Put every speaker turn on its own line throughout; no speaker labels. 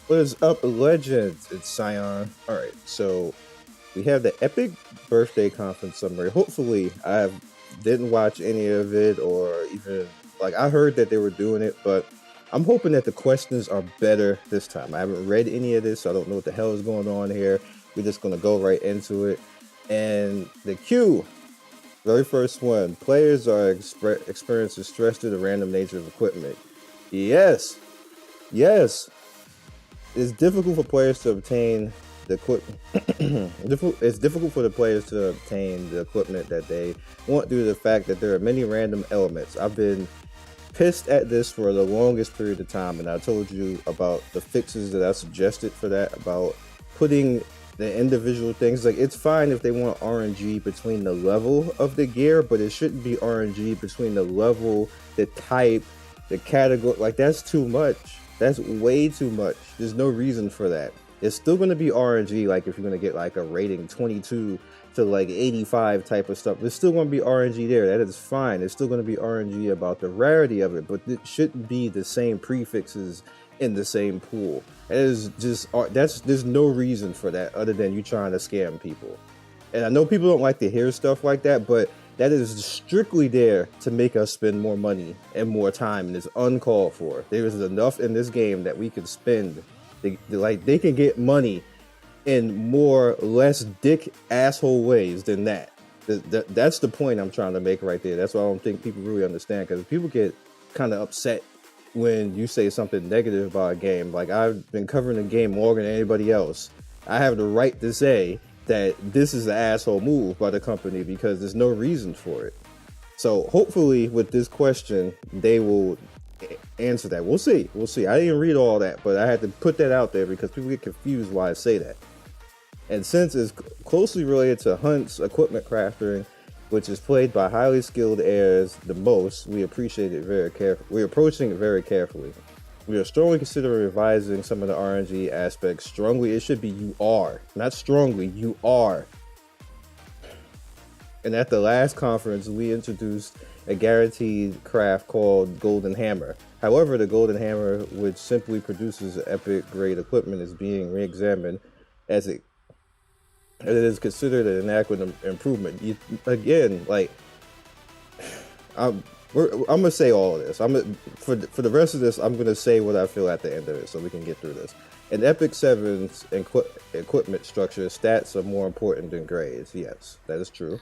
What is up, legends? It's Scion. Alright, so we have the epic birthday conference summary. Hopefully, I didn't watch any of it, or even, like, I heard that they were doing it, but I'm hoping that the questions are better this time. I haven't read any of this, so I don't know what the hell is going on here. We're just going to go right into it. And the cue, very first one, players are experiencing stress due to the random nature of equipment. Yes. It's difficult for players to obtain the equipment. It's difficult for the players to obtain the equipment that they want due to the fact that there are many random elements. I've been pissed at this for the longest period of time, and I told you about the fixes that I suggested for that, about putting the individual things. Like, it's fine if they want RNG between the level of the gear, but it shouldn't be RNG between the level, the type, the category. Like, that's too much. That's way too much. There's no reason for that. It's still going to be RNG, like if you're going to get like a rating 22 to like 85 type of stuff. There's still going to be RNG there. That is fine. It's still going to be RNG about the rarity of it, but it shouldn't be the same prefixes in the same pool. It is just, there's no reason for that other than you trying to scam people. And I know people don't like to hear stuff like that, but that is strictly there to make us spend more money and more time, and it's uncalled for. There is enough in this game that we can spend. They can get money in more less dick asshole ways than that. That's the point I'm trying to make right there. That's why I don't think people really understand, because people get kind of upset when you say something negative about a game. Like, I've been covering the game longer than anybody else. I have the right to say that this is an asshole move by the company because there's no reason for it. So hopefully with this question, they will answer that. We'll see. I didn't read all that, but I had to put that out there because people get confused why I say that. And since it's closely related to Hunt's equipment crafting, which is played by highly skilled heirs the most, we appreciate it very carefully. We're approaching it very carefully. We are strongly considering revising some of the RNG aspects. Strongly, it should be you are. Not strongly, you are. And at the last conference, we introduced a guaranteed craft called Golden Hammer. However, the Golden Hammer, which simply produces epic grade equipment, is being re-examined as it is considered an inadequate improvement. Again, like, I'm gonna say all of this. For the rest of this, I'm gonna say what I feel at the end of it, so we can get through this. In Epic 7's equipment structure, stats are more important than grades. Yes, that is true.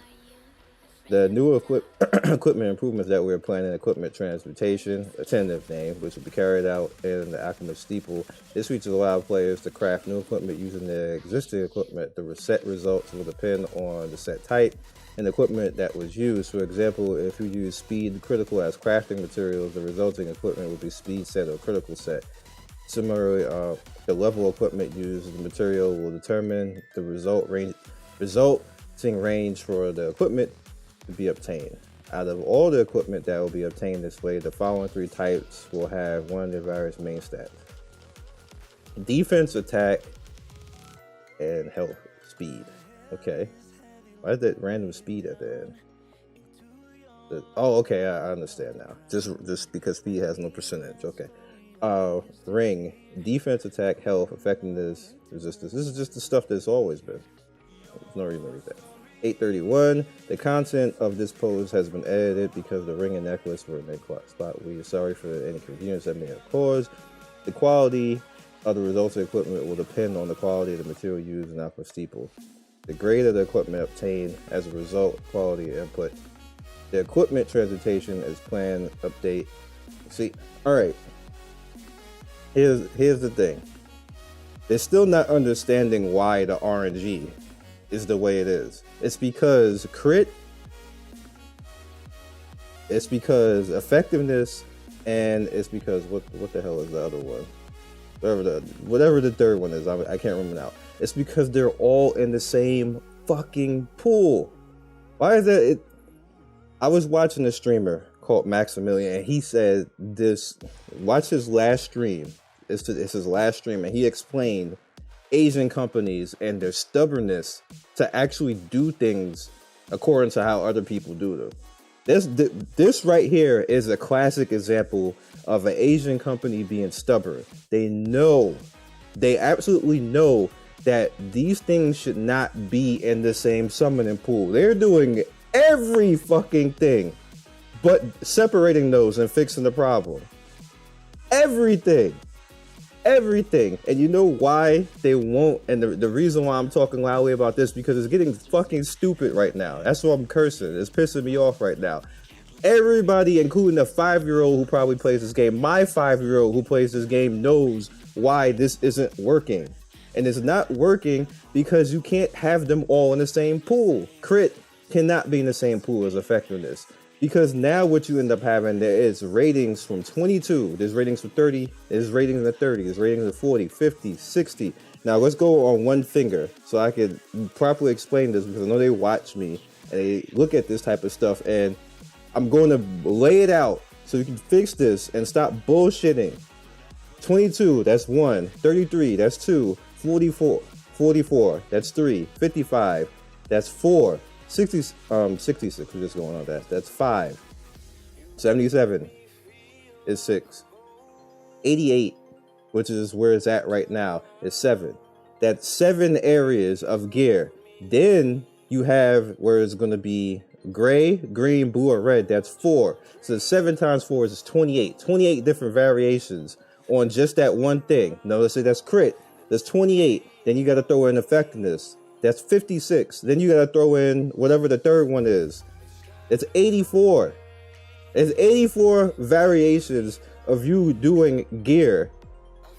The new equipment improvements that we're planning: equipment transportation, a tentative name, which will be carried out in the Alchemist Steeple. This feature allows players to craft new equipment using their existing equipment. The set results will depend on the set type and equipment that was used. For example, if you use speed critical as crafting materials, the resulting equipment will be speed set or critical set. Similarly, the level of equipment used in the material will determine the resulting range for the equipment to be obtained. Out of all the equipment that will be obtained this way, the following three types will have one of their various main stats: defense, attack, and health. Speed. Okay. Why is that random speed at the end? Oh, okay, I understand now. Just because speed has no percentage. Okay. Ring, defense, attack, health, effectiveness, resistance. This is just the stuff that's always been. There's no reason to read that. 831. The content of this pose has been edited because the ring and necklace were in their spot. We are sorry for any convenience that may have caused. The quality of the resulting equipment will depend on the quality of the material used in Alpha Steeple. The grade of the equipment obtained as a result, quality input. The equipment transportation is planned update. See, all right. Here's the thing. They're still not understanding why the RNG is the way it is. It's because crit. It's because effectiveness, and it's because what the hell is the other one? Whatever the third one is, I can't remember now. It's because they're all in the same fucking pool. Why is that? I was watching a streamer called Maximilian, and he said this. Watch his last stream. It's his last stream, and he explained Asian companies and their stubbornness to actually do things according to how other people do them. This right here is a classic example of an Asian company being stubborn. They absolutely know that these things should not be in the same summoning pool. They're doing every fucking thing but separating those and fixing the problem. Everything. And you know why they won't? And the reason why I'm talking loudly about this, because it's getting fucking stupid right now. That's why I'm cursing. It's pissing me off right now. Everybody, including the 5-year-old who probably plays this game, my 5-year-old who plays this game, knows why this isn't working. And it's not working because you can't have them all in the same pool. Crit cannot be in the same pool as effectiveness. Because now what you end up having, there is ratings from 22, there's ratings from 30, there's ratings in the 30, there's ratings of 40, 50, 60. Now let's go on one finger so I can properly explain this, because I know they watch me and they look at this type of stuff, and I'm going to lay it out so you can fix this and stop bullshitting. 22, that's 1, 33, that's 2, 44, that's 3, 55, that's 4, 66, we're just going on that. That's 5. 77 is 6. 88, which is where it's at right now, is 7. That's 7 areas of gear. Then you have where it's going to be gray, green, blue, or red. That's 4. So 7 times 4 is 28. 28 different variations on just that one thing. No, let's say that's crit. That's 28. Then you got to throw in effectiveness. That's 56. Then you got to throw in whatever the third one is. It's 84. It's 84 variations of you doing gear.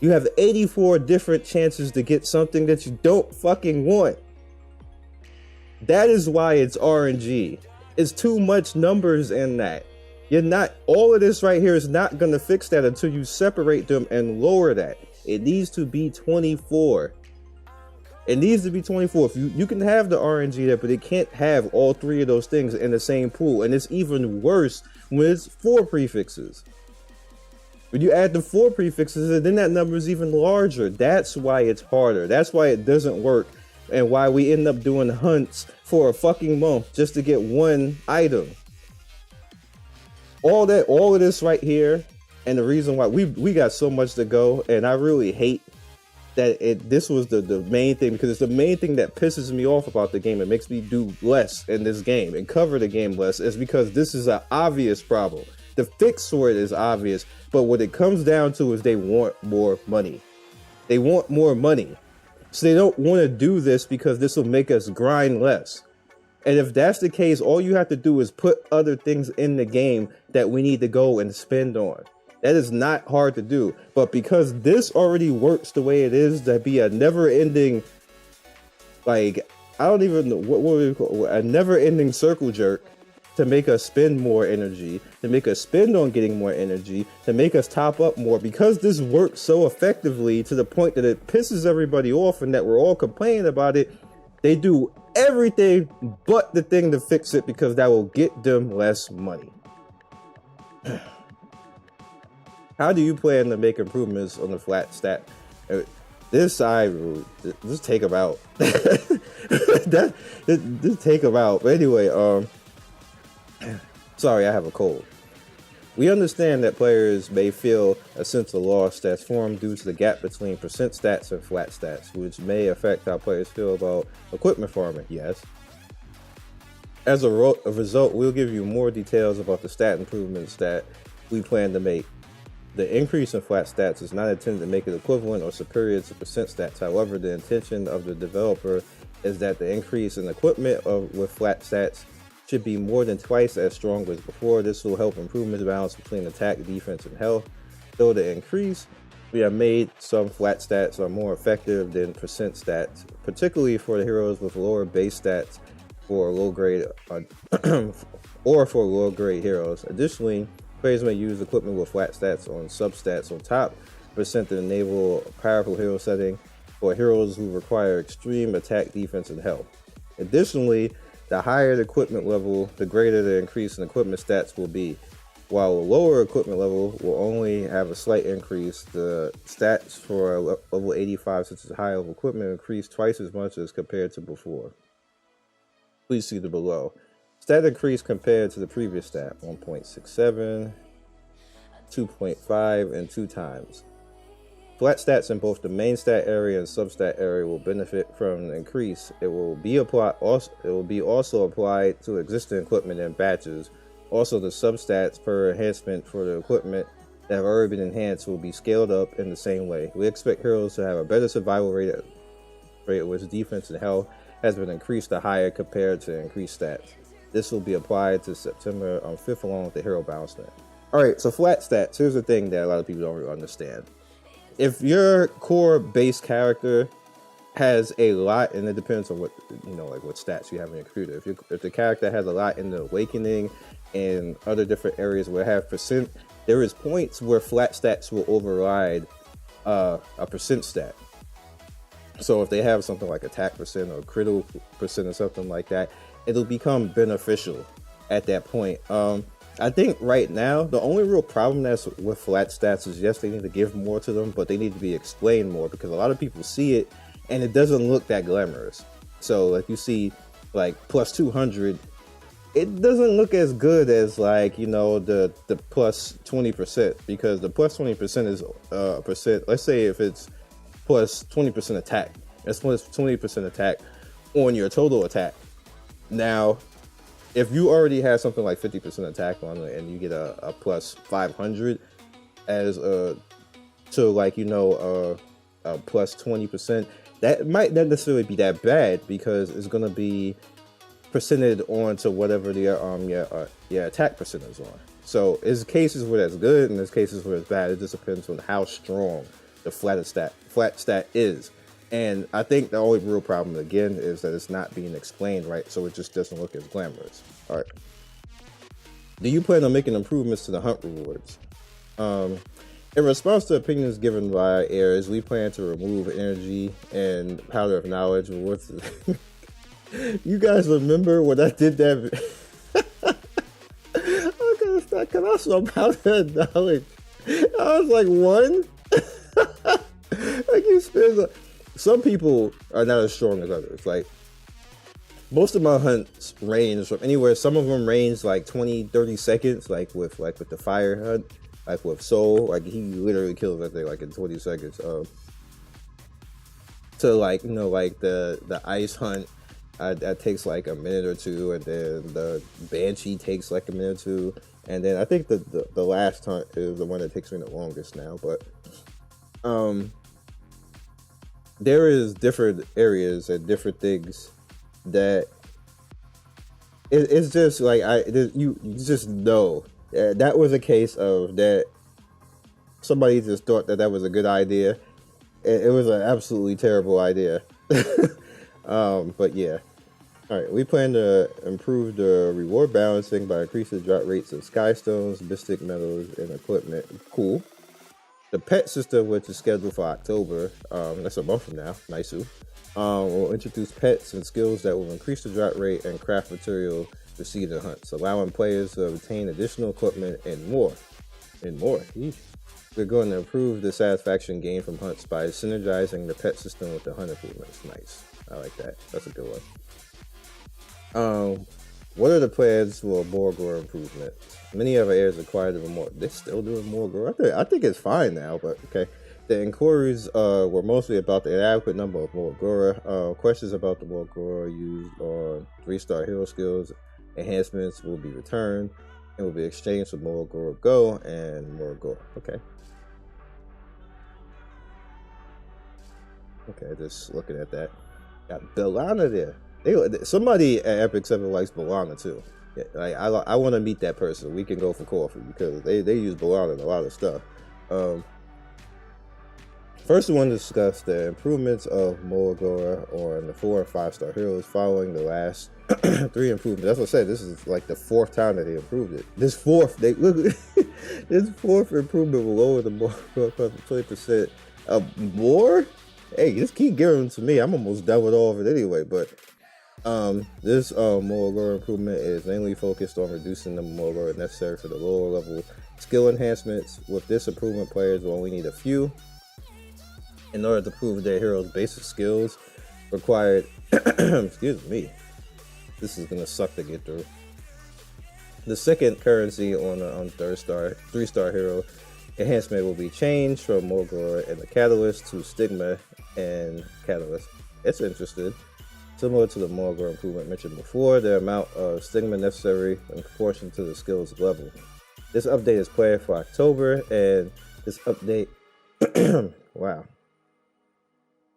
You have 84 different chances to get something that you don't fucking want. That is why it's RNG. It's too much numbers in that. All of this right here is not going to fix that until you separate them and lower that. It needs to be 24. It needs to be 24. If you can have the RNG there, but it can't have all 3 of those things in the same pool. And it's even worse when it's 4 prefixes. When you add the 4 prefixes, and then that number is even larger. That's why it's harder. That's why it doesn't work. And why we end up doing hunts for a fucking month just to get one item. All of this right here, and the reason why we got so much to go, and I really hate that this was the main thing, because it's the main thing that pisses me off about the game. It makes me do less in this game and cover the game less, is because this is an obvious problem. The fix for it is obvious, but what it comes down to is they want more money. They want more money. So they don't want to do this because this will make us grind less. And if that's the case, all you have to do is put other things in the game that we need to go and spend on. That is not hard to do. But because this already works the way it is, to be a never-ending, like, I don't even know, what would we call a never-ending circle jerk, to make us spend more energy, to make us spend on getting more energy, to make us top up more, because this works so effectively to the point that it pisses everybody off and that we're all complaining about it. They do everything but the thing to fix it, because that will get them less money. How do you plan to make improvements on the flat stat? This side, just take them out. Just take them out. But anyway, sorry, I have a cold. We understand that players may feel a sense of loss that's formed due to the gap between percent stats and flat stats, which may affect how players feel about equipment farming. Yes. As a result, we'll give you more details about the stat improvements that we plan to make. The increase in flat stats is not intended to make it equivalent or superior to percent stats. However, the intention of the developer is that the increase in equipment with flat stats should be more than twice as strong as before. This will help improve the balance between attack, defense, and health. Though the increase we have made, some flat stats are more effective than percent stats, particularly for the heroes with lower base stats for low grade or for low grade heroes. Additionally, players may use equipment with flat stats on substats on top percent to enable a powerful hero setting for heroes who require extreme attack, defense, and health. Additionally, the higher the equipment level, the greater the increase in equipment stats will be. While a lower equipment level will only have a slight increase, the stats for level 85, such as high level equipment, increase twice as much as compared to before. please see the below. Stat increase compared to the previous stat: 1.67, 2.5, and 2 times. Flat stats in both the main stat area and substat area will benefit from the increase. It will be also applied to existing equipment in batches. Also, the substats per enhancement for the equipment that have already been enhanced will be scaled up in the same way. We expect heroes to have a better survival rate, which defense and health has been increased to higher compared to increased stats. This will be applied to September 5th along with the hero balance net. Alright, so flat stats. Here's the thing that a lot of people don't really understand. If your core base character has a lot, and it depends on what, like what stats you have in your computer. If the character has a lot in the awakening and other different areas where it have percent, there is points where flat stats will override a percent stat. So if they have something like attack percent or critical percent or something like that, it'll become beneficial at that point. I think right now, the only real problem that's with flat stats is, yes, they need to give more to them, but they need to be explained more, because a lot of people see it and it doesn't look that glamorous. So like you see like plus 200, it doesn't look as good as like, the plus 20%, because the plus 20% is percent. Let's say if it's plus 20% attack, it's plus 20% attack on your total attack. Now, if you already have something like 50% attack on it and you get a plus 500 as a plus 20%, that might not necessarily be that bad, because it's going to be percented on to whatever your attack percent is on. So there's cases where that's good and there's cases where it's bad. It just depends on how strong the flat stat is. And I think the only real problem, again, is that it's not being explained right, so it just doesn't look as glamorous. All right. Do you plan on making improvements to the hunt rewards? In response to opinions given by heirs, we plan to remove energy and powder of knowledge rewards. You guys remember when I did that? Can I saw powder of knowledge? I was like, one? Like, you spend some people are not as strong as others. Like, most of my hunts range from anywhere. Some of them range like 20-30 seconds, like with the fire hunt, like with Soul, like he literally kills that thing like in 20 seconds. To like the ice hunt, that takes like a minute or two, and then the Banshee takes like a minute or two, and then I think the last hunt is the one that takes me the longest now. But there is different areas and different things that it's just like you just know that was a case of that somebody just thought that was a good idea. It was an absolutely terrible idea. But yeah. All right, we plan to improve the reward balancing by increasing the drop rates of skystones, mystic metals, and equipment. Cool. The pet system, which is scheduled for October, that's a month from now, nice. Will introduce pets and skills that will increase the drop rate and craft material for season hunts, allowing players to obtain additional equipment and more. Eesh. We're going to improve the satisfaction gained from hunts by synergizing the pet system with the hunt improvements. Nice. I like that. That's a good one. What are the plans for MolaGora improvements? Many of our heirs acquired them more. They're still doing MolaGora? I think it's fine now, but okay. The inquiries were mostly about the inadequate number of MolaGora. Questions about the MolaGora used on 3-star hero skills enhancements will be returned and will be exchanged for MolaGora Go and MolaGora. Okay, just looking at that. Got Belana there. Somebody at Epic 7 likes Belana too. Yeah, like I want to meet that person. We can go for coffee because they use Belana in a lot of stuff. First, we want to discuss the improvements of MolaGora on the 4 and 5-star heroes following the last 3 improvements. That's what I said. This is like the 4th time that they improved it. This fourth improvement will lower the MolaGora 20% more. Hey, just keep giving them to me. I'm almost done with all of it anyway. But this MolaGora improvement is mainly focused on reducing the MolaGora necessary for the lower level skill enhancements. With this improvement, players will only need a few in order to prove their hero's basic skills required. Excuse me. this is gonna suck to get through. The second currency on 3-star hero enhancement will be changed from MolaGora and the Catalyst to Stigma and Catalyst. It's interesting. Similar to the MolaGora improvement mentioned before, the amount of Stigma necessary in proportion to the skill's level. This update is planned for October, and this update, wow,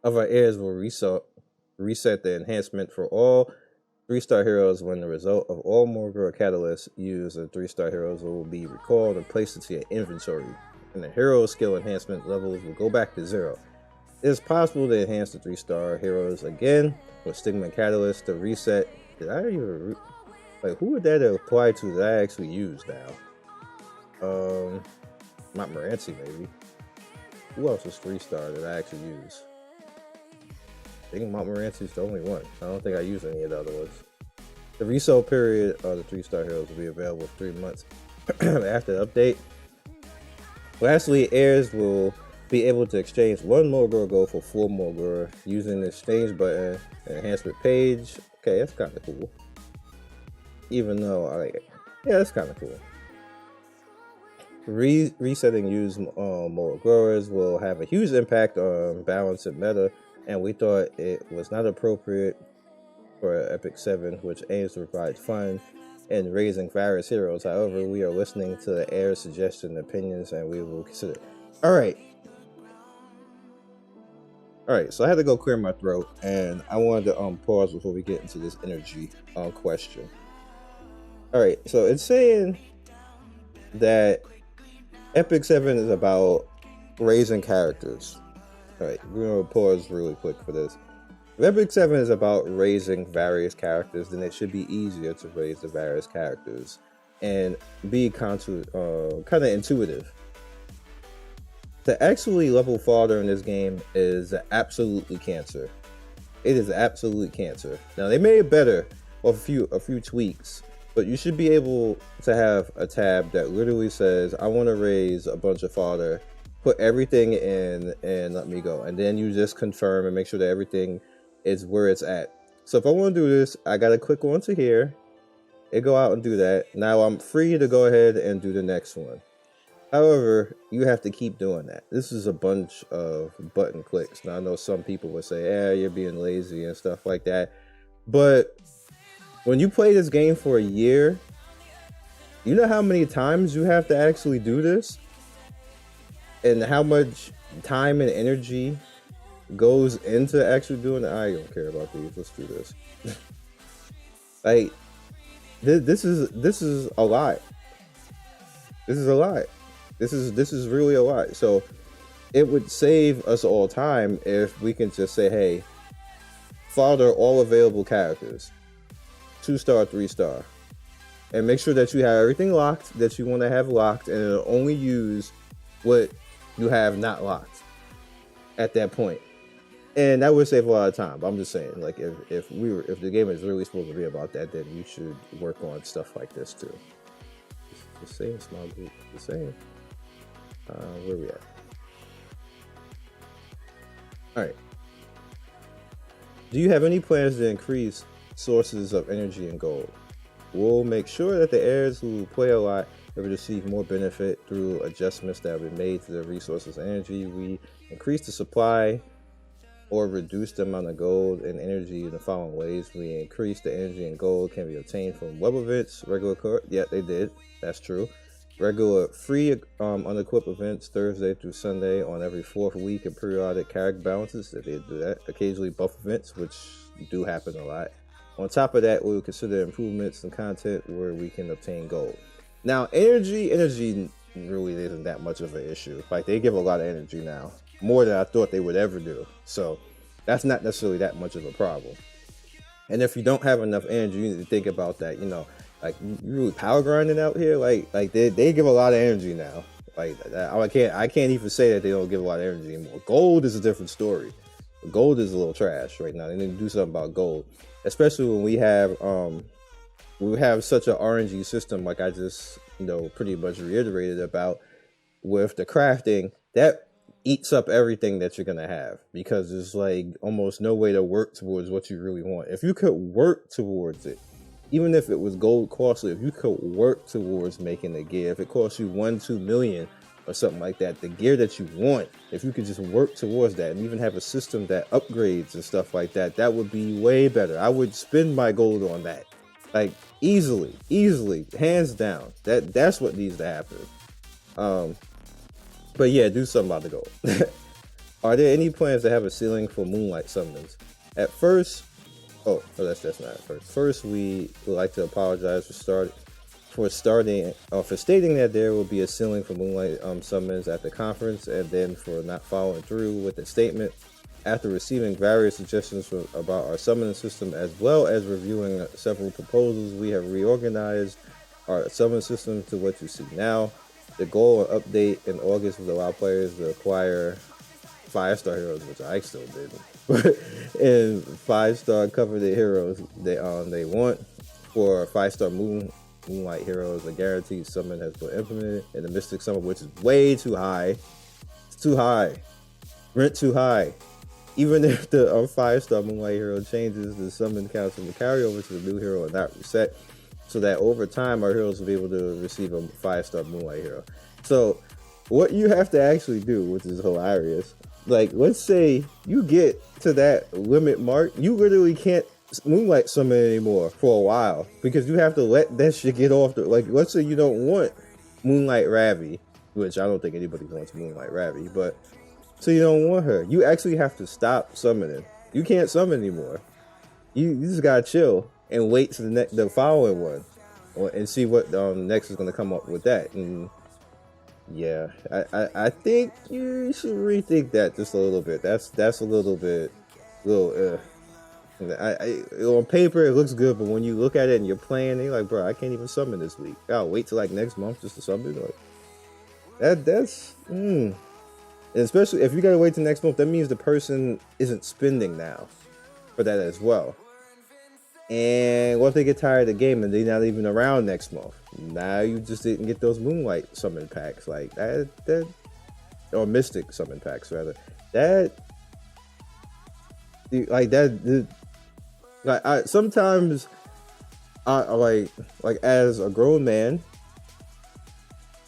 of our heirs will reset the enhancement for all 3-star heroes when the result of all MolaGora catalysts used as 3-star heroes will be recalled and placed into your inventory, and the hero skill enhancement levels will go back to 0. It is possible to enhance the 3-star heroes again with Stigma and Catalyst to reset. Did I even like, who would that apply to that I actually use now? Not Moranci, maybe. Who else is 3-star that I actually use? I think Montmorency is the only one. I don't think I use any of the other ones. The resale period of the 3-star heroes will be available 3 months after the update. Lastly, heirs will be able to exchange 1 MolaGora gold for 4 MolaGora using the exchange button and enhancement page. Okay, that's kind of cool. Even though I like it. Yeah, that's kind of cool. Resetting used MolaGoras will have a huge impact on balance and meta, and we thought it was not appropriate for Epic 7, which aims to provide fun and raising various heroes. However, we are listening to the heir suggestions and opinions, and we will consider it. Alright, so I had to go clear my throat, and I wanted to pause before we get into this energy question. Alright, so it's saying that Epic 7 is about raising characters. Alright, we're going to pause really quick for this. If Epic 7 is about raising various characters, then it should be easier to raise the various characters and be kind of intuitive. To actually level fodder in this game is absolutely cancer. It is absolutely cancer. Now, they made it better with a few tweaks, but you should be able to have a tab that literally says, I want to raise a bunch of fodder, put everything in and let me go. And then you just confirm and make sure that everything is where it's at. So if I want to do this, I got to click onto here and go out and do that. Now I'm free to go ahead and do the next one. However, you have to keep doing that. This is a bunch of button clicks. Now I know some people would say, you're being lazy and stuff like that. But when you play this game for a year, you know how many times you have to actually do this? And how much time and energy goes into actually doing it? I don't care about these. Let's do this. Like, this is a lot. This is a lot. This is really a lot. So it would save us all time if we can just say, hey, fodder all available characters, 2-star, 3-star, and make sure that you have everything locked that you want to have locked, and it'll only use what you have not locked at that point. And that would save a lot of time. But I'm just saying, like, if the game is really supposed to be about that, then you should work on stuff like this too. Just saying, small group. Just saying. Where we at? All right. Do you have any plans to increase sources of energy and gold? We'll make sure that the heirs who play a lot will receive more benefit through adjustments that have been made to the resources and energy. We increase the supply or reduce the amount of gold and energy in the following ways. We increase the energy and gold can be obtained from web events, regular yeah, they did. That's true. Regular free unequipped events Thursday through Sunday on every 4th week, and periodic character balances if they do that. Occasionally buff events, which do happen a lot. On top of that, we will consider improvements in content where we can obtain gold. Now, energy really isn't that much of an issue. Like, they give a lot of energy now, more than I thought they would ever do. So that's not necessarily that much of a problem. And if you don't have enough energy, you need to think about that. You know, like, you really power grinding out here. Like they give a lot of energy now. Like, I can't even say that they don't give a lot of energy anymore. Gold is a different story. Gold is a little trash right now. They need to do something about gold, especially when we have such an RNG system, like I just pretty much reiterated about with the crafting that eats up everything that you're gonna have, because there's like almost no way to work towards what you really want. If you could work towards it, even if it was gold costly, if you could work towards making the gear, if it costs you 1-2 million or something like that, the gear that you want, if you could just work towards that and even have a system that upgrades and stuff like that, that would be way better. I would spend my gold on that, like easily, hands down. That's what needs to happen. But yeah, do something about the gold. Are there any plans to have a ceiling for moonlight summons? At first, that's not at first. First, we would like to apologize for stating that there will be a ceiling for moonlight summons at the conference, and then for not following through with the statement. After receiving various suggestions about our summoning system, as well as reviewing several proposals, we have reorganized our summon system to what you see now. The goal and update in August would allow players to acquire 5-star heroes, which I still didn't, and 5-star coveted heroes they want. For 5-star moonlight heroes, a guaranteed summon has been implemented in the Mystic Summon, which is way too high. It's too high. Rent too high. Even if the 5-star moonlight hero changes, the summon counts will carry over to the new hero and not reset, so that over time our heroes will be able to receive a 5-star moonlight hero. So what you have to actually do, which is hilarious, like let's say you get to that limit mark, you literally can't moonlight summon anymore for a while because you have to let that shit get off like let's say you don't want Moonlight Ravi, which I don't think anybody wants Moonlight Ravi, but so you don't want her, you actually have to stop summoning. You can't summon anymore. You just gotta chill and wait to the following one, and see what next is gonna come up with that. And yeah, I think you should rethink that just a little bit. That's a little on paper it looks good, but when you look at it and you're playing, you're like, bro, I can't even summon this week. I'll wait till like next month just to summon. Like that's And especially if you gotta wait till next month, that means the person isn't spending now for that as well. And what if they get tired of the game and they're not even around next month? Now you just didn't get those moonlight summon packs like that, or mystic summon packs rather. Sometimes I like as a grown man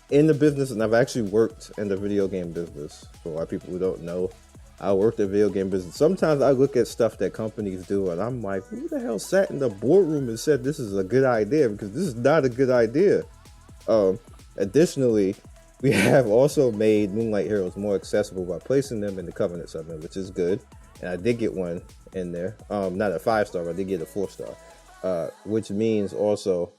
in the business, and I've actually worked in the video game business. For a lot of people who don't know, I worked in video game business. Sometimes I look at stuff that companies do and I'm like, who the hell sat in the boardroom and said this is a good idea? Because this is not a good idea. Additionally, we have also made Moonlight Heroes more accessible by placing them in the Covenant summon, which is good. And I did get one in there. Not a 5-star, but I did get a 4-star. Which means also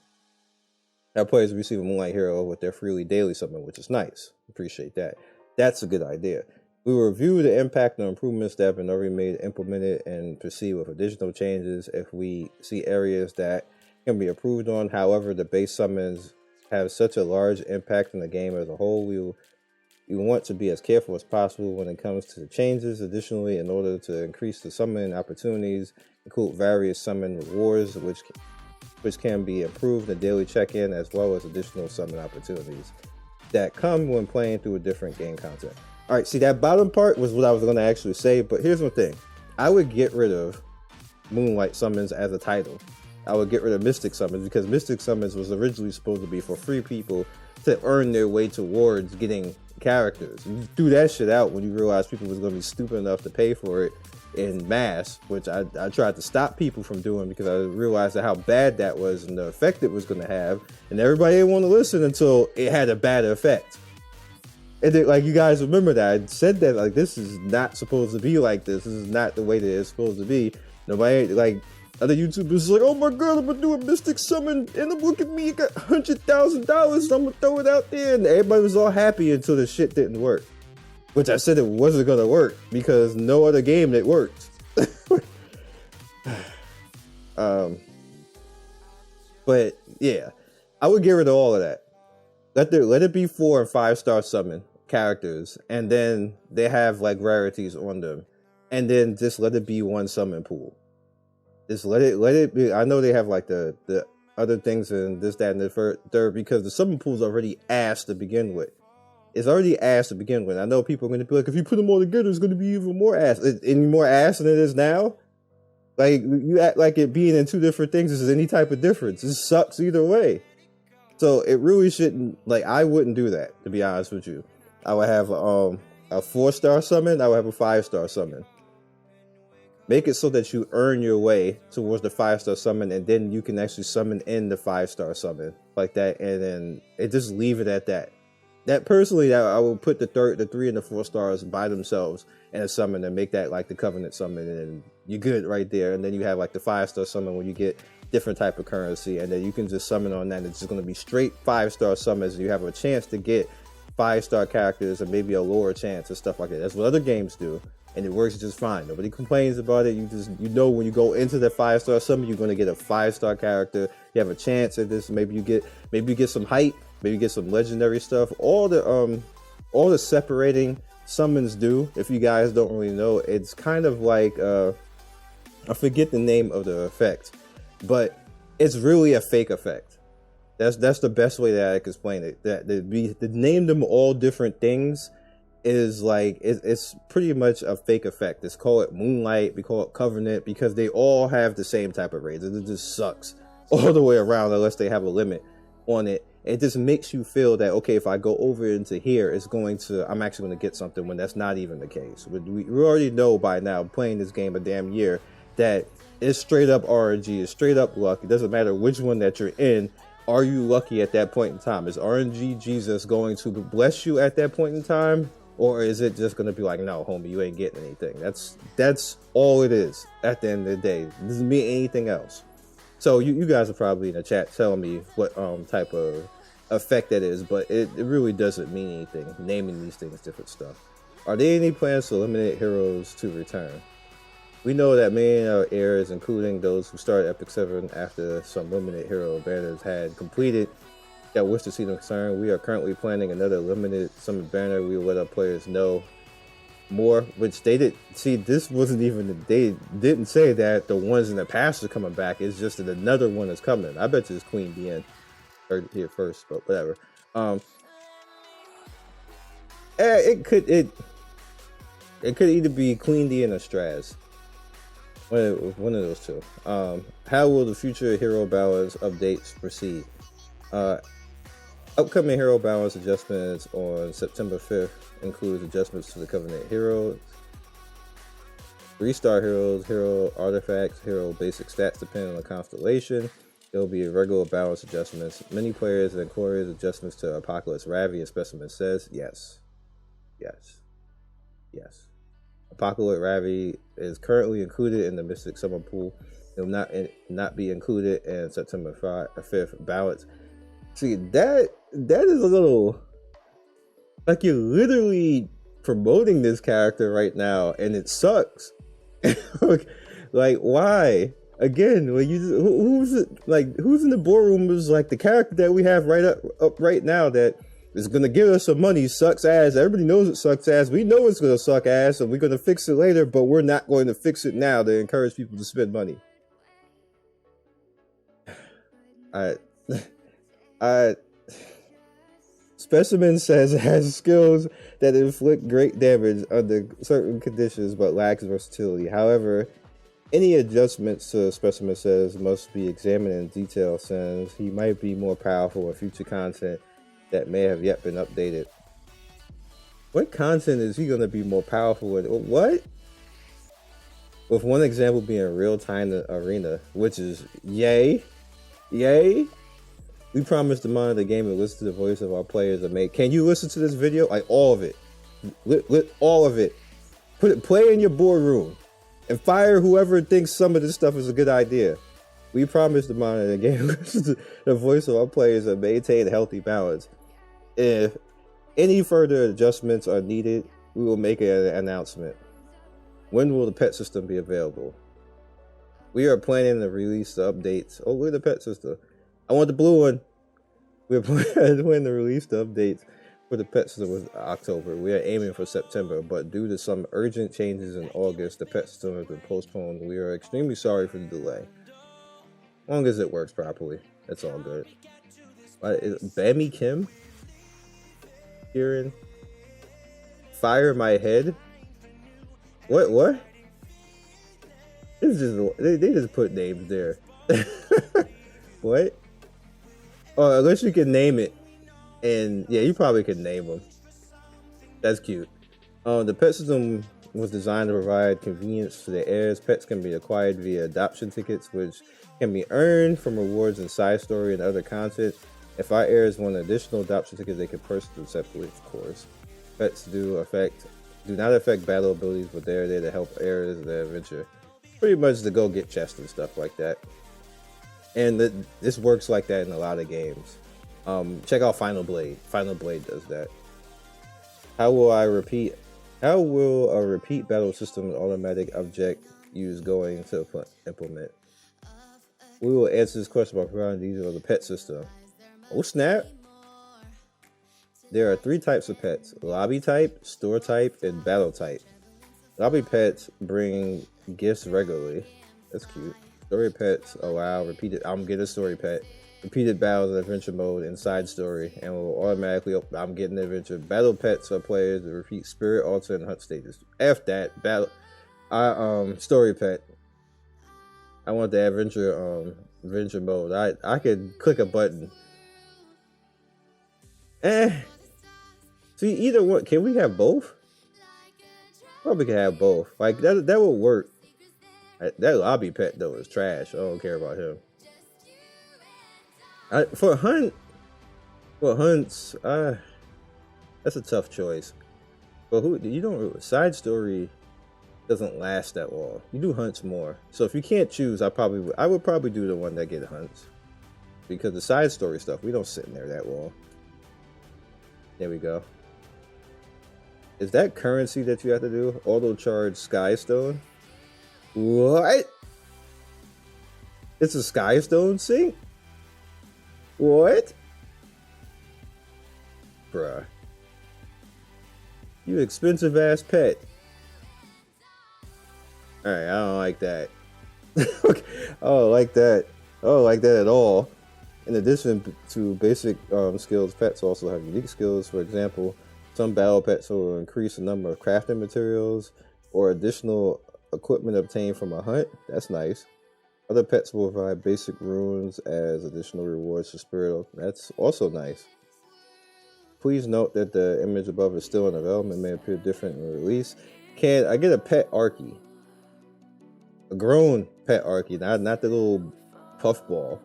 our players receive a Moonlight Hero with their freely daily summon, which is nice. Appreciate that. That's a good idea. We will review the impact and improvements that have been already made, implemented, and proceed with additional changes if we see areas that can be improved on. However, the base summons have such a large impact on the game as a whole. We want to be as careful as possible when it comes to the changes. Additionally, in order to increase the summoning opportunities, include various summon rewards, which can be improved in daily check-in, as well as additional summon opportunities that come when playing through a different game content. All right, see, that bottom part was what I was going to actually say, but here's the thing. I would get rid of Moonlight Summons as a title. I would get rid of Mystic Summons, because Mystic Summons was originally supposed to be for free people to earn their way towards getting characters. You threw that shit out when you realized people was going to be stupid enough to pay for it in mass, which I tried to stop people from doing because I realized how bad that was and the effect it was going to have, and everybody didn't want to listen until it had a bad effect. And then, like, you guys remember that I said that, like, this is not supposed to be like this. This is not the way that it's supposed to be. Nobody, like, other YouTubers is like, oh my god, I'm gonna do a Mystic Summon, and look at me, I got $100,000, so I'm gonna throw it out there. And everybody was all happy until the shit didn't work. Which I said it wasn't gonna work, because no other game that worked. But yeah, I would get rid of all of that. Let it be 4 and 5-star summon characters, and then they have like rarities on them, and then just let it be one summon pool. Just let it be. I know they have like the other things and this, that, and the third, because the summon pool is already ass to begin with. It's already ass to begin with. I know people are going to be like, if you put them all together, it's going to be even more ass. Any more ass than it is now? Like, you act like it being in two different things is any type of difference. It sucks either way. So it really shouldn't, like, I wouldn't do that, to be honest with you. I would have a 4-star summon, I would have a 5-star summon. Make it so that you earn your way towards the 5-star summon, and then you can actually summon in the 5-star summon like that, and then just leave it at that. That personally, I would put the 3 and the 4 stars by themselves in a summon and make that like the Covenant summon, and you're good right there. And then you have like the 5-star summon where you get different type of currency, and then you can just summon on that, and it's just going to be straight 5-star summons. You have a chance to get 5-star characters and maybe a lower chance and stuff like that. That's what other games do. And it works just fine. Nobody complains about it. You know when you go into the 5-star summon, you're going to get a 5-star character. You have a chance at this. Maybe you get some hype. Maybe you get some legendary stuff. All the separating summons do. If you guys don't really know, it's kind of like I forget the name of the effect, but it's really a fake effect. That's the best way that I can explain it. To name them all different things is like it's pretty much a fake effect. Let's call it Moonlight, we call it Covenant, because they all have the same type of raids. It just sucks all the way around unless they have a limit on it. It just makes you feel that, okay, if I go over into here, I'm actually going to get something, when that's not even the case. We already know by now, playing this game a damn year, that it's straight up RNG, it's straight up luck. It doesn't matter which one that you're in. Are you lucky at that point in time? Is RNG Jesus going to bless you at that point in time? Or is it just going to be like, no, homie, you ain't getting anything? That's all it is at the end of the day. It doesn't mean anything else. So you guys are probably in the chat telling me what type of effect that is, but it really doesn't mean anything. Naming these things different stuff. Are there any plans to eliminate heroes to return? We know that many of our heirs, including those who started Epic 7 after some limited hero banners had completed, that wish to see them return. We are currently planning another limited summon banner. We will let our players know more, which they did see. This wasn't even, they didn't say that the ones in the past are coming back. It's just that another one is coming. I bet you it's Queen DN heard it here first, but whatever. It could either be Queen DN or Straz. One of those two. How will the future hero balance updates proceed? Upcoming hero balance adjustments on September 5th includes adjustments to the Covenant heroes, 3-star heroes, hero artifacts, hero basic stats depending on the constellation. There will be regular balance adjustments. Many players and inquiries adjustments to Apocalypse Ravi and Specimen says yes. Apocalypse Ravi is currently included in the Mystic Summer Pool. It will not be included in September 5th balance. See, that is a little like you're literally promoting this character right now, and it sucks. Like, why? Again, when who's in the boardroom is like the character that we have up right now that is gonna give us some money sucks ass. Everybody knows it sucks ass. We know it's gonna suck ass, and we're gonna fix it later, but we're not going to fix it now to encourage people to spend money. Specimen says it has skills that inflict great damage under certain conditions but lacks versatility. However, any adjustments to Specimen says must be examined in detail since he might be more powerful in future content that may have yet been updated. What content is he going to be more powerful with? What? With one example being real-time arena, which is yay. We promised to monitor the game and listen to the voice of our players and make. Can you listen to this video? Like all of it. All of it. Play in your boardroom and fire whoever thinks some of this stuff is a good idea. We promise to monitor the game, listen to the voice of our players, and maintain a healthy balance. If any further adjustments are needed, we will make an announcement. When will the pet system be available? We are planning to release the updates. Oh, look at the pet system. I want the blue one. We're planning to release the updates for the pet system in October. We are aiming for September, but due to some urgent changes in August, the pet system has been postponed. We are extremely sorry for the delay. As long as it works properly, it's all good. Bammy Kim? Kieran? Fire my head? What? It's just they just put names there. What? Or unless you can name it, and yeah, you probably could name them. That's cute. The pet system was designed to provide convenience to the heirs. Pets can be acquired via adoption tickets, which can be earned from rewards in side story and other content. If our heirs want additional adoption tickets, they can purchase them separately, of course. Pets do not affect battle abilities, but they're there to help heirs in their adventure. Pretty much to go get chests and stuff like that. And this works like that in a lot of games. Check out Final Blade. Final Blade does that. How will a repeat battle system and automatic object use going to implement? We will answer this question by providing details of the pet system. Oh snap! There are 3 types of pets: lobby type, store type, and battle type. Lobby pets bring gifts regularly. That's cute. Story pets allow repeated. I'm getting a story pet. Repeated battles in adventure mode and side story, and will automatically. I'm getting the adventure. Battle pets are players that repeat spirit, altar, and hunt stages. F that battle. Story pet. I want the adventure mode. I could click a button. See, either one. Can we have both? Probably can have both. Like that would work. That lobby pet though is trash. I don't care about him. For hunts, that's a tough choice. But you don't side story doesn't last that long. You do hunts more. So if you can't choose, I would probably do the one that get hunts, because the side story stuff we don't sit in there that long. There we go. Is that currency that you have to do? Auto charge Skystone? What? It's a Skystone sync? What? Bruh. You expensive ass pet. Alright, I don't like that. I don't like that. I don't like that at all. In addition to basic skills, pets also have unique skills. For example, some battle pets will increase the number of crafting materials or additional equipment obtained from a hunt. That's nice. Other pets will provide basic runes as additional rewards for spirit. That's also nice. Please note that the image above is still in development. It may appear different in release. Can I get a pet Archie? A grown pet Archie, not the little puffball.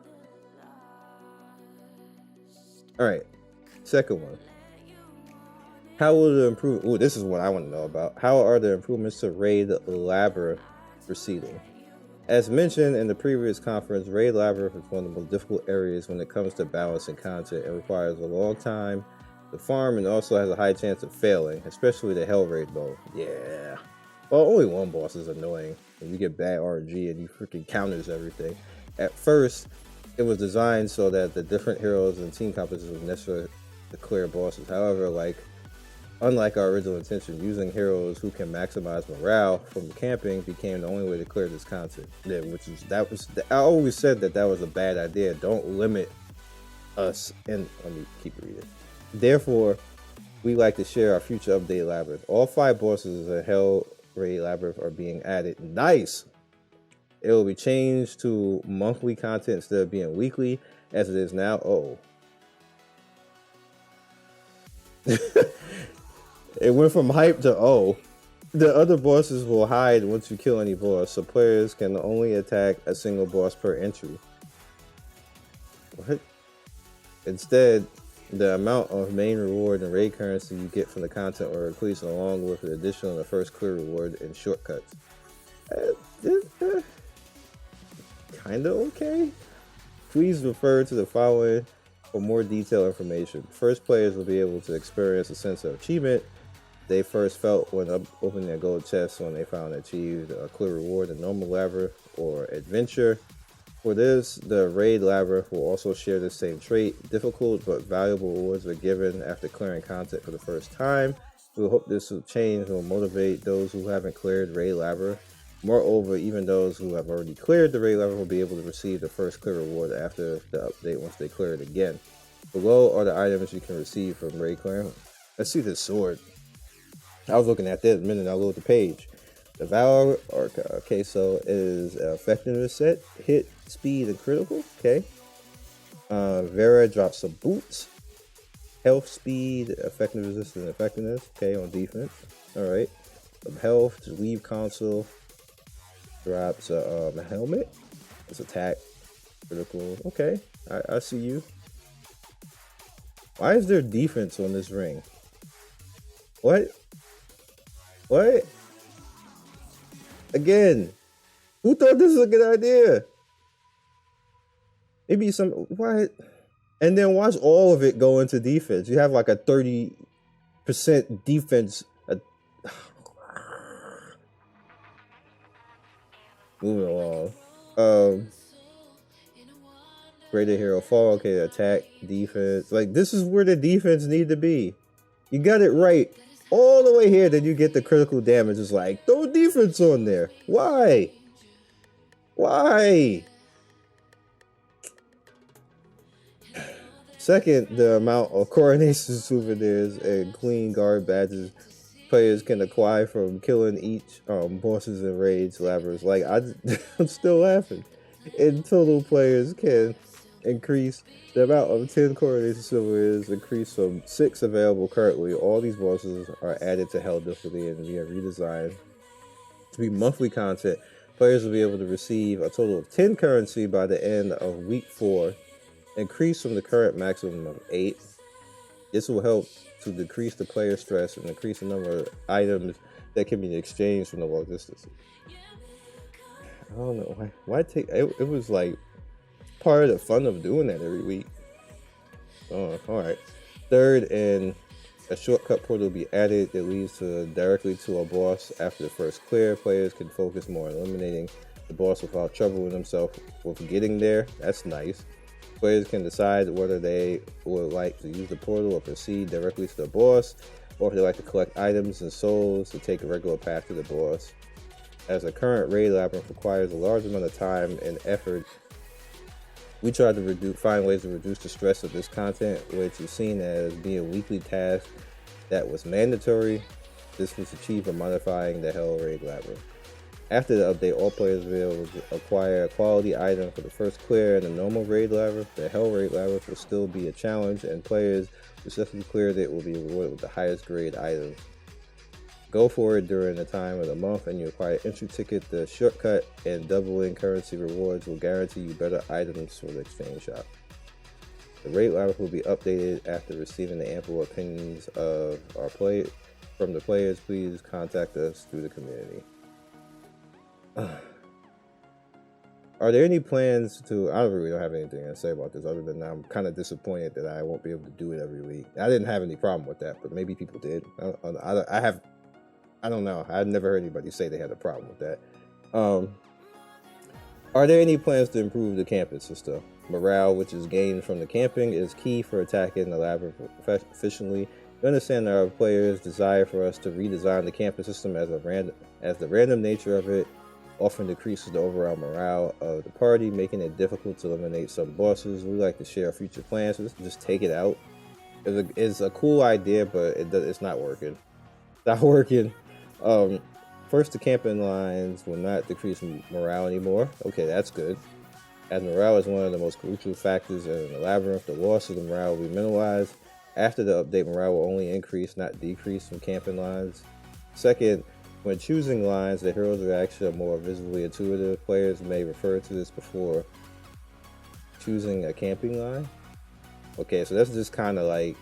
Alright, second one. How will the improve? Oh, this is what I want to know about. How are the improvements to Raid Labyrinth proceeding? As mentioned in the previous conference, Raid Labyrinth is one of the most difficult areas when it comes to balancing content. It requires a long time to farm and also has a high chance of failing, especially the Hell Raid mode. Yeah. Well, only one boss is annoying. When you get bad RNG and you freaking counters everything. At first, it was designed so that the different heroes and team compositions were necessary to clear bosses. However, unlike our original intention, using heroes who can maximize morale from camping became the only way to clear this content. Yeah, I always said that was a bad idea. Don't limit us. And let me keep reading. Therefore, we like to share our future update Labyrinth. All 5 bosses in Hell Raid Labyrinth are being added. Nice. It will be changed to monthly content instead of being weekly, as it is now. Oh. It went from hype to oh. The other bosses will hide once you kill any boss, so players can only attack a single boss per entry. What? Instead, the amount of main reward and raid currency you get from the content will increase, along with the addition of the first clear reward and shortcuts. Kinda okay. Please refer to the following for more detailed information. First, players will be able to experience a sense of achievement they first felt when opening a gold chest when they found achieved a clear reward in normal labyrinth or adventure. For this, the raid labyrinth will also share the same trait. Difficult but valuable rewards are given after clearing content for the first time. We hope this change will motivate those who haven't cleared raid labyrinth. Moreover, even those who have already cleared the raid labyrinth will be able to receive the first clear reward after the update once they clear it again. Below are the items you can receive from raid clearing. Let's see this sword. I was looking at this a minute, I'll load the page. The Valor or Queso is effectiveness set, hit, speed, and critical. Okay. Vera drops some boots, health, speed, effective resistance, and effectiveness. Okay, on defense. All right. Some health to leave console. Drops a helmet. It's attack, critical. Okay, I see you. Why is there defense on this ring? What? What? Again, who thought this was a good idea? Maybe some what? And then watch all of it go into defense. You have like a 30% defense. Moving along. Greater hero fall. Okay, attack, defense. Like this is where the defense need to be. You got it right all the way here. Then you get the critical damage. It's like throw defense on there. Why? Why? Second, the amount of coronation souvenirs and clean guard badges players can acquire from killing each bosses in raids, Labyrinth. Like I'm still laughing. In total, players can increase the amount of 10 coronation souvenirs, increase from 6 available currently. All these bosses are added to Hell difficulty and via redesigned to be monthly content. Players will be able to receive a total of 10 currency by the end of week 4. Increase from the current maximum of 8. This will help to decrease the player stress and increase the number of items that can be exchanged from the long distance. I don't know why take it. It was like part of the fun of doing that every week. Oh, all right. Third, and a shortcut portal will be added that leads directly to a boss after the first clear. Players can focus more on eliminating the boss without troubling themselves with getting there. That's nice. Players can decide whether they would like to use the portal or proceed directly to the boss, or if they like to collect items and souls to take a regular path to the boss. As a current raid labyrinth requires a large amount of time and effort, we try to find ways to reduce the stress of this content, which is seen as being a weekly task that was mandatory. This was achieved by modifying the Hell Raid Labyrinth. After the update, all players will be able to acquire a quality item for the first clear in the normal raid labyrinth. The Hell Raid Labyrinth will still be a challenge, and players who successfully cleared it will be rewarded with the highest grade items. Go for it during the time of the month, and you acquire entry ticket. The shortcut and doubling currency rewards will guarantee you better items for the exchange shop. The raid labyrinth will be updated after receiving the ample opinions of from the players. Please contact us through the community. Are there any plans to? I really don't have anything to say about this other than I'm kind of disappointed that I won't be able to do it every week. I didn't have any problem with that, but maybe people did. I don't know. I've never heard anybody say they had a problem with that. Are there any plans to improve the camping system? Morale, which is gained from the camping, is key for attacking the labyrinth efficiently. We understand our players' desire for us to redesign the camping system as the random nature of it often decreases the overall morale of the party, making it difficult to eliminate some bosses. We like to share future plans, so just take it out. It's a cool idea, but it's not working. It's not working. First, the camping lines will not decrease morale anymore. Okay, that's good. As morale is one of the most crucial factors in the labyrinth, the loss of the morale will be minimized. After the update, morale will only increase, not decrease from camping lines. Second, when choosing lines, the hero's reaction are more visually intuitive. Players may refer to this before choosing a camping line. Okay, so that's just kind of like,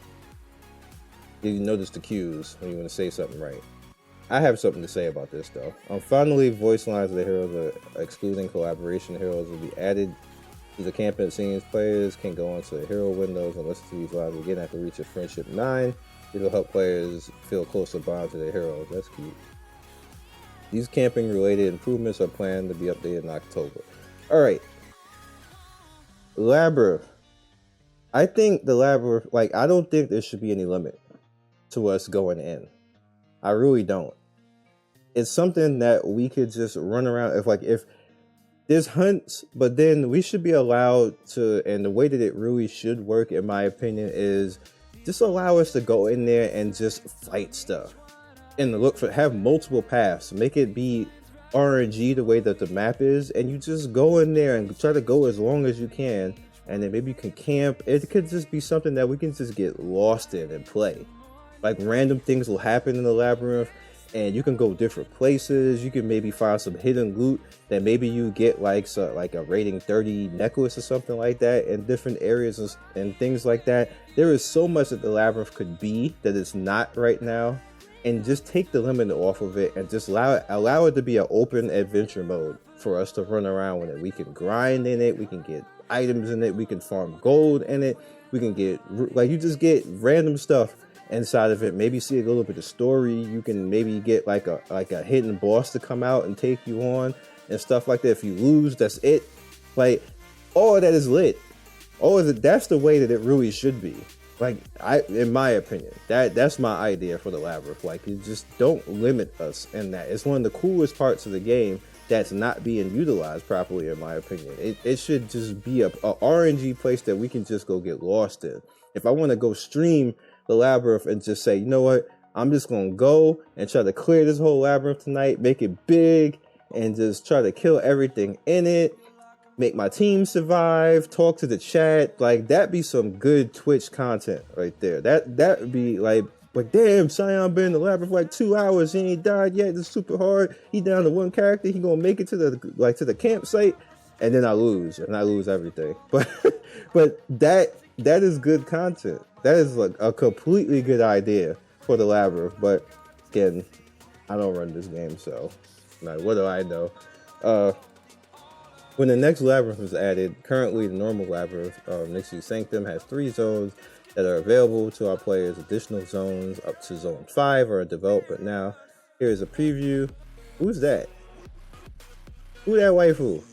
you notice the cues when you want to say something right. I have something to say about this though. Finally, voice lines of the heroes are excluding collaboration heroes will be added to the camping scenes. Players can go onto the hero windows and listen to these lines again after reaching friendship 9. It'll help players feel closer bond to their heroes. That's cute. These camping related improvements are planned to be updated in October. Alright. Labyrinth. I think the Labyrinth, I don't think there should be any limit to us going in. I really don't. It's something that we could just run around. If there's hunts, but then we should be allowed to, and the way that it really should work, in my opinion, is just allow us to go in there and just fight stuff. and look for, have multiple paths, make it be RNG the way that the map is, and you just go in there and try to go as long as you can, and then maybe you can camp. It could just be something that we can just get lost in and play. Like random things will happen in the labyrinth, and you can go different places. You can maybe find some hidden loot that maybe you get like a rating 30 necklace or something like that in different areas and things like that. There is so much that the labyrinth could be that it's not right now, and just take the limit off of it and just allow it to be an open adventure mode for us to run around with it. We can grind in it, we can get items in it, we can farm gold in it, we can get, like, you just get random stuff inside of it. Maybe see a little bit of story. You can maybe get like a hidden boss to come out and take you on and stuff like that. If you lose, that's it. Like, all of that is lit. All of it, that's the way that it really should be. Like, in my opinion, that's my idea for the labyrinth. Like, you just don't limit us in that. It's one of the coolest parts of the game that's not being utilized properly, in my opinion. It should just be a RNG place that we can just go get lost in. If I want to go stream the labyrinth and just say, you know what, I'm just gonna go and try to clear this whole labyrinth tonight, make it big, and just try to kill everything in it, make my team survive, talk to the chat, like, that'd be some good Twitch content right there. That would be like damn, Scion been in the labyrinth for like 2 hours, he ain't died yet, it's super hard, he down to one character, he gonna make it to the campsite, and then I lose everything. But that is good content. That is like a completely good idea for the labyrinth. But again, I don't run this game, so what do I know? When the next labyrinth is added, currently the normal labyrinth, Nixie's Sanctum, has 3 zones that are available to our players. Additional zones up to zone 5 are in development now. Here's a preview. Who's that? Who that waifu?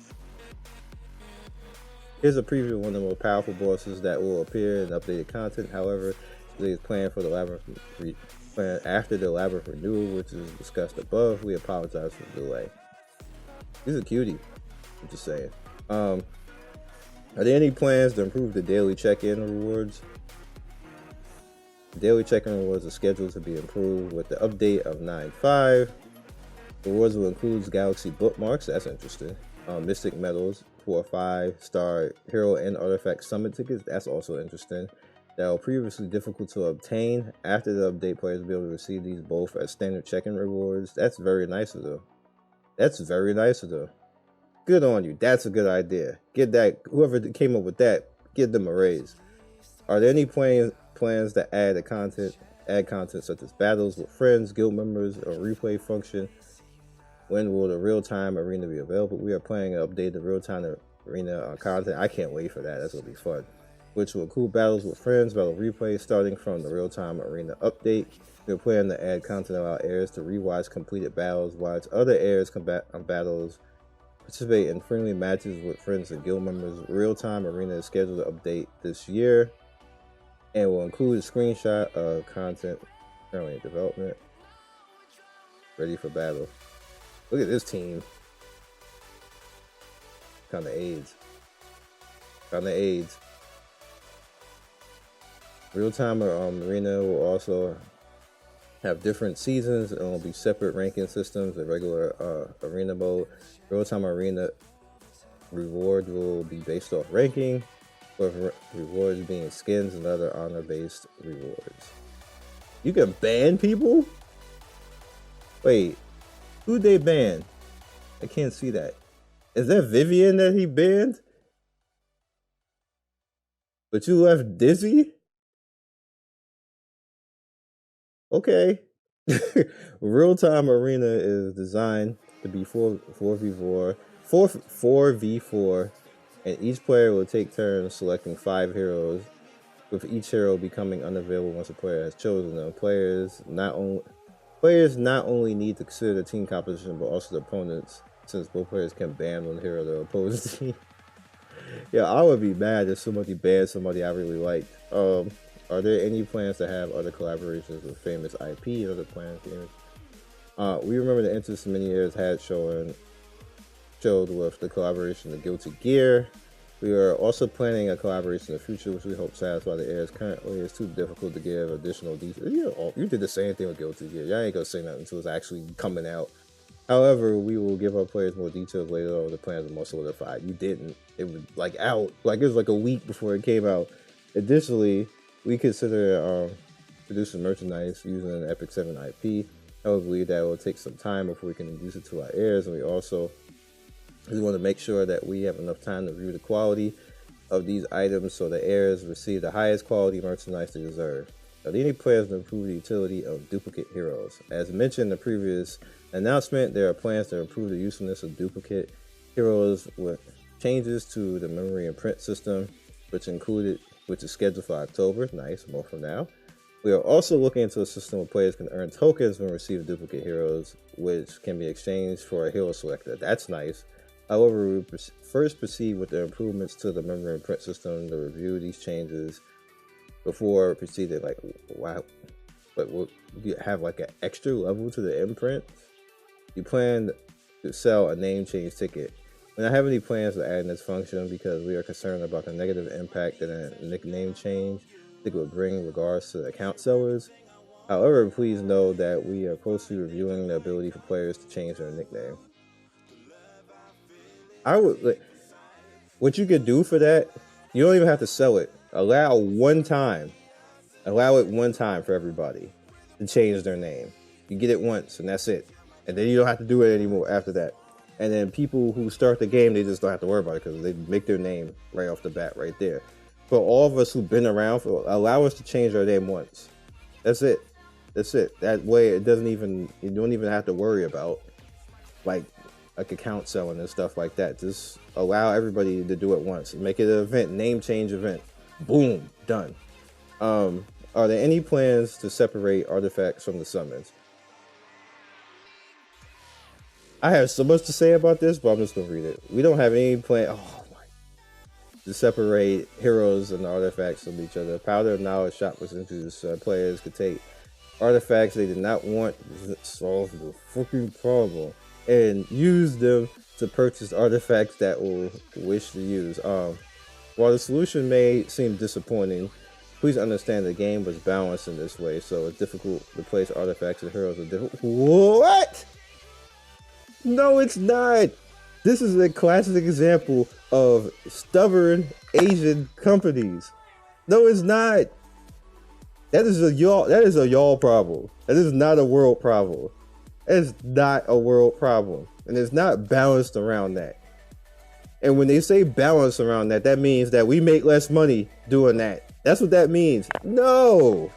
Here's a preview of one of the more powerful bosses that will appear in updated content. However, today is planned for the labyrinth plan after the labyrinth renewal, which is discussed above. We apologize for the delay. He's a cutie. I'm just saying. Are there any plans to improve the daily check-in rewards? The daily check-in rewards are scheduled to be improved with the update of 9.5. Rewards will include galaxy bookmarks. That's interesting. Mystic medals, 4 or 5-star hero and artifact summit tickets. That's also interesting. That were previously difficult to obtain. After the update, players will be able to receive these both as standard check-in rewards. That's very nice of them. Good on you. That's a good idea. Get that. Whoever came up with that, give them a raise. Are there any plans to add content such as battles with friends, guild members, or replay function? When will the real-time arena be available? We are planning to update the real-time arena content. I can't wait for that. That's going to be fun. Which will include battles with friends, battle replays, starting from the real-time arena update. We're planning to add content allow heirs to rewatch completed battles, watch other heirs combat on battles, participate in friendly matches with friends and guild members. Real-time arena is scheduled to update this year and will include a screenshot of content currently in development. Ready for battle. Look at this team. Kind of AIDS. Real-time arena will also have different seasons. It will be separate ranking systems. The regular arena mode. Real-time arena reward will be based off ranking, with rewards being skins and other honor-based rewards. You can ban people? Wait. Who'd they ban? I can't see that. Is that Vivian that he banned? But you left Dizzy? Okay. Real-time arena is designed to be 4v4, and each player will take turns selecting 5 heroes, with each hero becoming unavailable once a player has chosen them. Players not only need to consider the team composition, but also the opponents, since both players can ban one hero of their opposing team. Yeah, I would be mad if somebody banned somebody I really liked. Are there any plans to have other collaborations with famous IP and other plans? We remember the interest many years had showed with the collaboration of Guilty Gear We are also planning a collaboration in the future, which we hope satisfy the heirs. Currently, it's too difficult to give additional details. You did the same thing with Guilty Gear. Y'all ain't gonna say nothing until it's actually coming out. However, we will give our players more details later on. The plans are more solidified. You didn't. It was like out. Like it was like a week before it came out. Additionally, we consider producing merchandise using an Epic 7 IP. I would believe that will take some time before we can introduce it to our heirs, and we also want to make sure that we have enough time to review the quality of these items so the heirs receive the highest quality merchandise they deserve. Are there any plans to improve the utility of duplicate heroes? As mentioned in the previous announcement, there are plans to improve the usefulness of duplicate heroes with changes to the memory and print system, which is scheduled for October. Nice, more from now. We are also looking into a system where players can earn tokens when receiving duplicate heroes, which can be exchanged for a hero selector. That's nice. However, we first proceed with the improvements to the memory and print system to review these changes before proceeding. Like, wow, but will you have like an extra level to the imprint? You plan to sell a name change ticket. We don't have any plans to add in this function because we are concerned about the negative impact that a nickname change would bring in regards to the account sellers. However, please know that we are closely reviewing the ability for players to change their nickname. What you could do for that, you don't even have to sell it. Allow it one time for everybody to change their name. You get it once and that's it. And then you don't have to do it anymore after that. And then people who start the game, they just don't have to worry about it because they make their name right off the bat right there. For all of us who've been around, allow us to change our name once. That's it. That way you don't even have to worry about like account selling and stuff like that. Just allow everybody to do it once. Make it an event, name change event. Boom, done. Are there any plans to separate artifacts from the summons? I have so much to say about this, but I'm just gonna read it. We don't have any plan to separate heroes and artifacts from each other. Powder of Knowledge shop was introduced so players could take artifacts they did not want to solve the fucking problem and use them to purchase artifacts that will wish to use. While the solution may seem disappointing, please understand the game was balanced in this way, so it's difficult to place artifacts and heroes with different. What? No, it's not. This is a classic example of stubborn Asian companies. No, it's not. That is a y'all problem. That is not a world problem. It's not a world problem. And it's not balanced around that. And when they say balance around that, that means that we make less money doing that. That's what that means. No,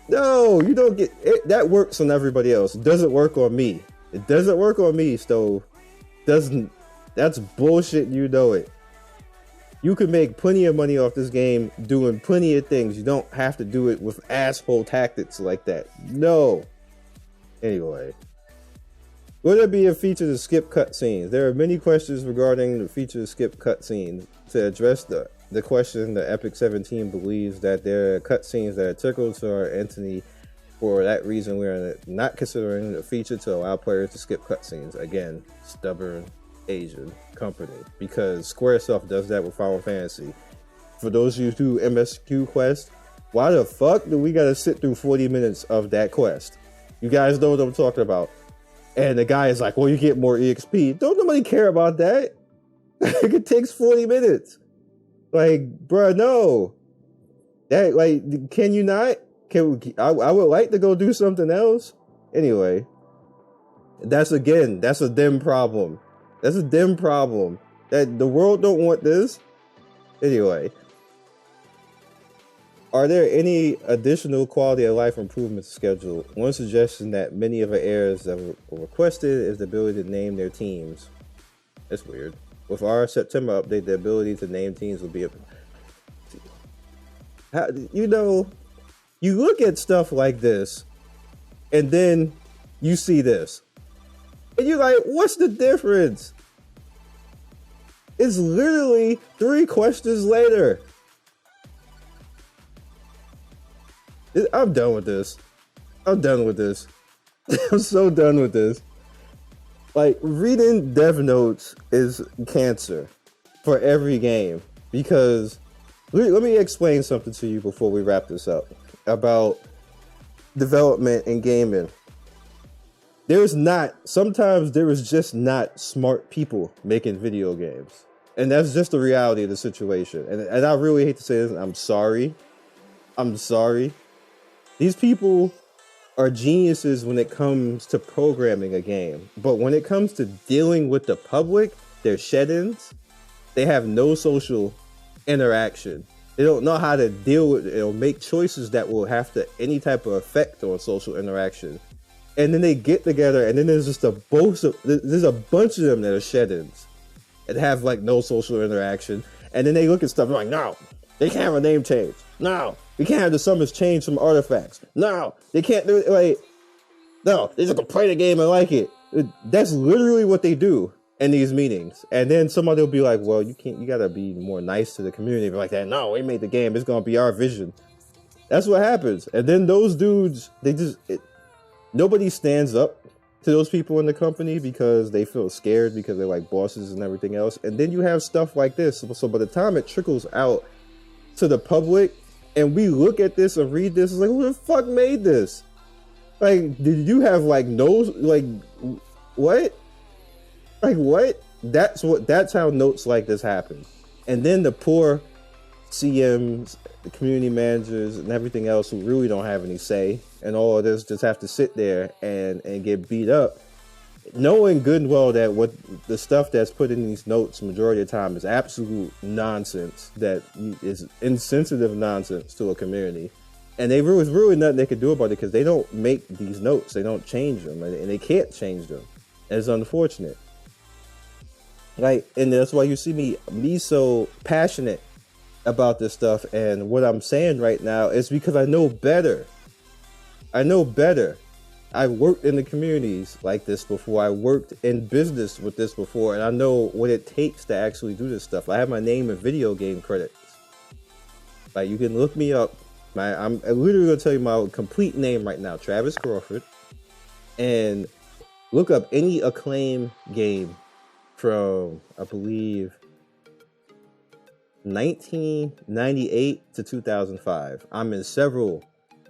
you don't get it. That works on everybody else. It doesn't work on me. It doesn't work on me, Stove. That's bullshit, you know it. You can make plenty of money off this game doing plenty of things. You don't have to do it with asshole tactics like that. No. Anyway. Will there be a feature to skip cutscenes? There are many questions regarding the feature to skip cutscenes. To address the question, the Epic 17 believes that there are cutscenes that are integral to our entity. For that reason, we are not considering a feature to allow players to skip cutscenes. Again, stubborn Asian company. Because Squaresoft does that with Final Fantasy. For those of you who do MSQ quest, why the fuck do we gotta sit through 40 minutes of that quest? You guys know what I'm talking about. And the guy is like, well, you get more EXP. Don't nobody care about that. It takes 40 minutes. Like, bruh, no. That, like, can you not? I would like to go do something else. Anyway, that's a them problem. That's a them problem. That the world don't want this. Anyway, are there any additional quality of life improvements scheduled? One suggestion that many of our heirs have requested is the ability to name their teams. That's weird. With our September update, the ability to name teams will be you look at stuff like this, and then you see this. And you're like, what's the difference? It's literally 3 questions later. I'm done with this. I'm so done with this. Like, reading dev notes is cancer. for every game. Because let me explain something to you before we wrap this up about development and gaming. Sometimes there is just not smart people making video games. And that's just the reality of the situation. And I really hate to say this, I'm sorry. These people are geniuses when it comes to programming a game. But when it comes to dealing with the public, they're shed-ins. They have no social interaction. They don't know how to deal with it or make choices that will have any type of effect on social interaction. And then they get together, and then there's just a bunch of them that are shed-ins and have like no social interaction. And then they look at stuff and like, no, they can't have a name change. No, we can't have the summons change some artifacts. No, they can't do it. Like, no, they just gonna play the game and like it. That's literally what they do in these meetings. And then somebody will be like, well, you gotta be more nice to the community. Like that. No, we made the game. It's gonna be our vision. That's what happens. And then those dudes, nobody stands up to those people in the company because they feel scared because they're like bosses and everything else. And then you have stuff like this. So by the time it trickles out to the public and we look at this and read this, it's like, who the fuck made this? Like, did you have like what? Like what? That's how notes like this happen. And then the poor CMs, the community managers and everything else who really don't have any say and all of this just have to sit there and get beat up, knowing good and well that what the stuff that's put in these notes majority of the time is absolute nonsense, that is insensitive nonsense to a community. And there was really nothing they could do about it because they don't make these notes, they don't change them, and they can't change them. And it's unfortunate. Like, and that's why you see me so passionate about this stuff. And what I'm saying right now is because I know better. I've worked in the communities like this before. I worked in business with this before, and I know what it takes to actually do this stuff. I have my name in video game credits. Like, you can look me up. I'm literally gonna tell you my complete name right now, Travis Crawford, and look up any Acclaim game from, I believe, 1998 to 2005. I'm in several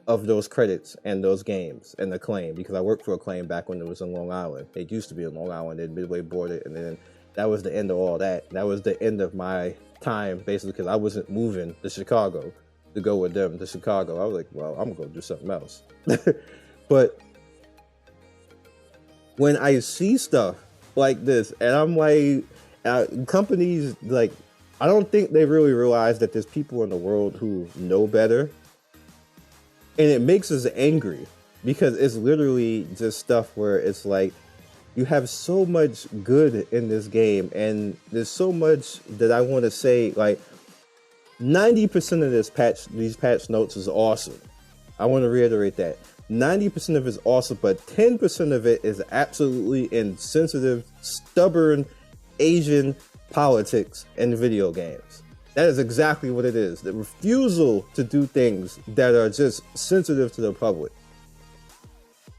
of those credits and those games and Acclaim because I worked for Acclaim back when it was in Long Island. It used to be in Long Island. Then Midway bought it, and then that was the end of all that. That was the end of my time, basically, because I wasn't moving to Chicago to go with them to Chicago. I was like, well, I'm gonna go do something else. But when I see stuff like this, and I'm like, companies, like, I don't think they really realize that there's people in the world who know better. And it makes us angry because it's literally just stuff where it's like, you have so much good in this game, and there's so much that I want to say. Like, 90% of these patch notes is awesome. I want to reiterate that. 90% of it is awesome, but 10% of it is absolutely insensitive, stubborn Asian politics in video games. That is exactly what it is. The refusal to do things that are just sensitive to the public.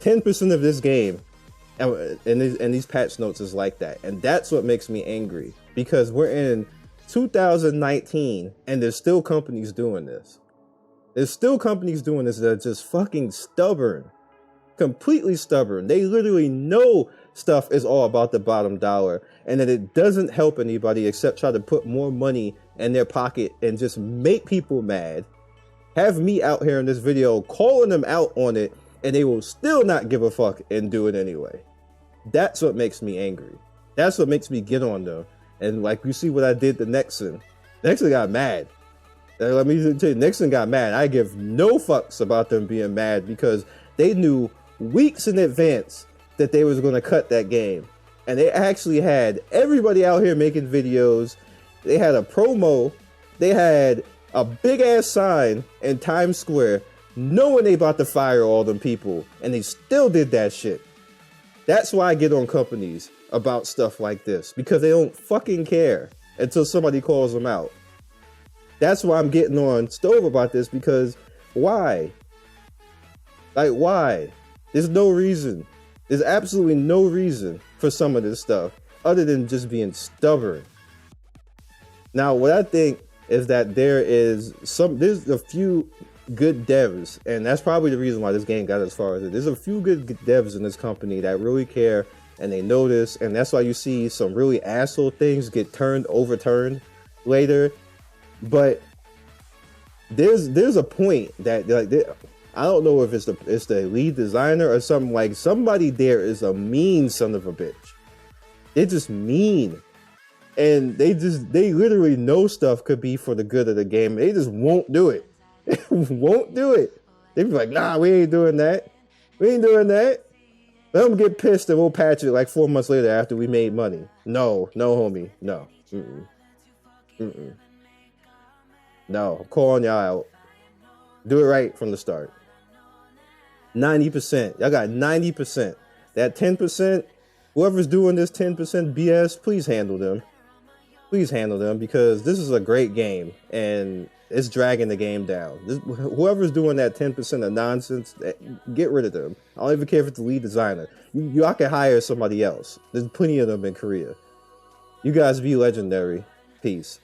10% of this game and these patch notes is like that. And that's what makes me angry, because we're in 2019 and there's still companies doing this. There's still companies doing this that are just fucking stubborn. Completely stubborn. They literally know stuff is all about the bottom dollar and that it doesn't help anybody except try to put more money in their pocket and just make people mad. Have me out here in this video calling them out on it, and they will still not give a fuck and do it anyway. That's what makes me angry. That's what makes me get on them. And like, you see what I did to Nexon. Nexon got mad. Let me tell you, Nexon got mad. I give no fucks about them being mad because they knew weeks in advance that they was going to cut that game. And they actually had everybody out here making videos. They had a promo. They had a big ass sign in Times Square knowing they about to fire all them people. And they still did that shit. That's why I get on companies about stuff like this, because they don't fucking care until somebody calls them out. That's why I'm getting on Stove about this, because why? Like, why? There's no reason. There's absolutely no reason for some of this stuff other than just being stubborn. Now, what I think is that there's a few good devs, and that's probably the reason why this game got as far as it. There's a few good devs in this company that really care and they know this, and that's why you see some really asshole things get overturned later. But there's a point that like I don't know if it's the lead designer or something, like somebody there is a mean son of a bitch. They're just mean. And they literally know stuff could be for the good of the game. They just won't do it. Won't do it. They be like, nah, we ain't doing that. We ain't doing that. Let them get pissed and we'll patch it like 4 months later after we made money. No, homie. No. No, I'm calling y'all out. Do it right from the start. 90%. Y'all got 90%. That 10%, whoever's doing this 10% BS, please handle them. Please handle them, because this is a great game and it's dragging the game down. Whoever's doing that 10% of nonsense, get rid of them. I don't even care if it's the lead designer. Y'all can hire somebody else. There's plenty of them in Korea. You guys be legendary. Peace.